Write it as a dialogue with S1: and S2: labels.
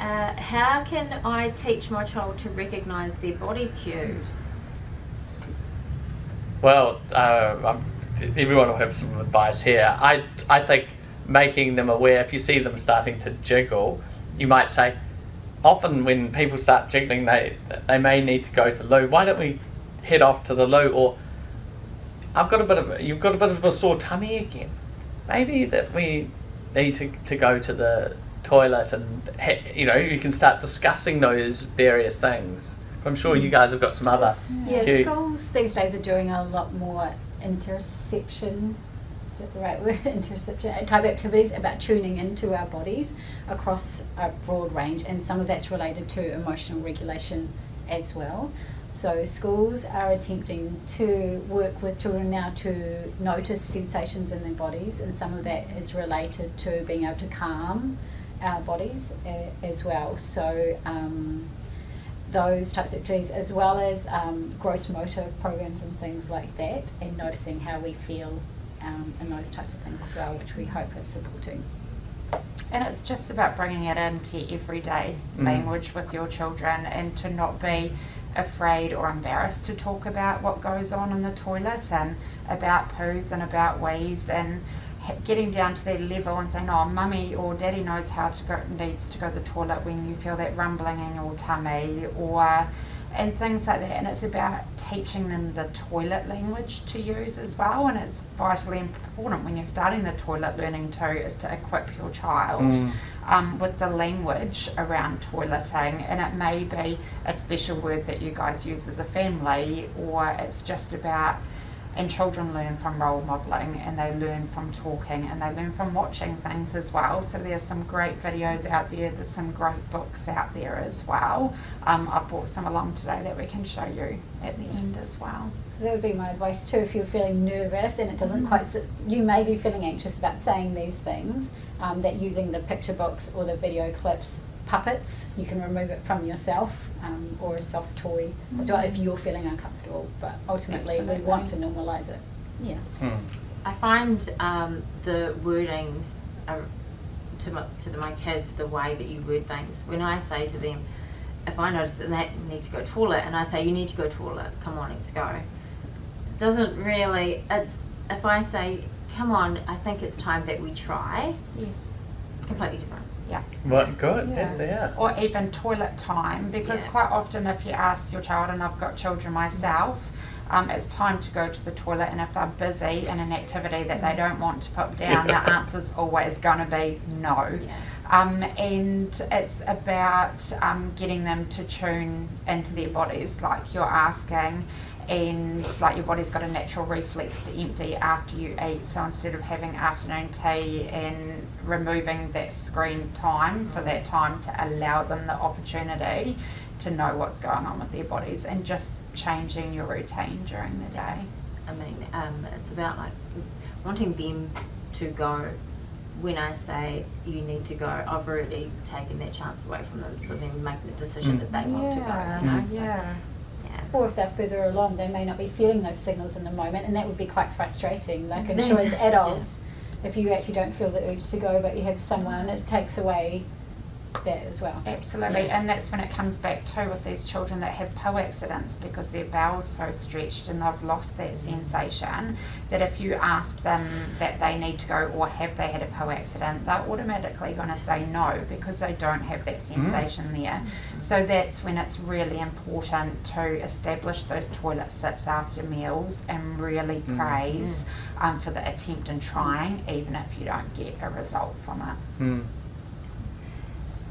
S1: how can I teach my child to recognise their body cues?
S2: Well, everyone will have some advice here. I think making them aware, if you see them starting to jiggle, you might say, often when people start jiggling, they may need to go to the loo. Why don't we head off to the loo? Or you've got a bit of a sore tummy again. Maybe that we need to go to the toilet, and you can start discussing those various things. I'm sure you guys have got some other.
S3: Schools these days are doing a lot more interoception. Is that the right word? Interoception type activities about tuning into our bodies across a broad range, and some of that's related to emotional regulation as well. So schools are attempting to work with children now to notice sensations in their bodies, and some of that is related to being able to calm our bodies as well. So those types of activities, as well as gross motor programs and things like that, and noticing how we feel and those types of things as well, which we hope is supporting.
S4: And it's just about bringing it into everyday language with your children, and to not be afraid or embarrassed to talk about what goes on in the toilet, and about poos and about wees, and getting down to their level and saying, oh, mummy or daddy knows needs to go to the toilet when you feel that rumbling in your tummy, and things like that. And it's about teaching them the toilet language to use as well, and it's vitally important when you're starting the toilet learning too, is to equip your child with the language around toileting. And it may be a special word that you guys use as a family, or it's just about, and children learn from role modelling, and they learn from talking, and they learn from watching things as well. So there's some great videos out there, there's some great books out there as well. I've brought some along today that we can show you at the end as well.
S3: So that would be my advice too, if you're feeling nervous and it doesn't quite sit, you may be feeling anxious about saying these things, that using the picture books or the video clips, puppets, you can remove it from yourself, or a soft toy as well if you're feeling uncomfortable. But ultimately we want to normalise it. Yeah.
S1: I find the wording to my kids, the way that you word things, when I say to them, if I notice that they need to go toilet, and I say, you need to go toilet, come on, let's go. It doesn't really, if I say, come on, I think it's time that we try.
S3: Yes.
S1: Completely different.
S4: Yeah.
S2: Well, good. Yes, yeah.
S4: Or even toilet time, because quite often if you ask your child, and I've got children myself, it's time to go to the toilet, and if they're busy in an activity that they don't want to put down, the answer's always going to be no. And it's about getting them to tune into their bodies, like you're asking, and like your body's got a natural reflex to empty after you eat. So instead of having afternoon tea and removing that screen time for that time, to allow them the opportunity to know what's going on with their bodies, and just changing your routine during the day.
S1: I mean, it's about like wanting them to go. When I say you need to go, I've already taken that chance away from them, for them making the decision that they want to go. So,
S3: or if they're further along, they may not be feeling those signals in the moment, and that would be quite frustrating. Like I'm sure as adults, if you actually don't feel the urge to go, but you have someone, it takes away that as well.
S4: Absolutely, and that's when it comes back too with these children that have PO accidents, because their bowel's so stretched and they've lost that sensation, that if you ask them that they need to go, or have they had a PO accident, they're automatically going to say no, because they don't have that sensation there. So that's when it's really important to establish those toilet sits after meals, and really praise for the attempt in trying, even if you don't get a result from it.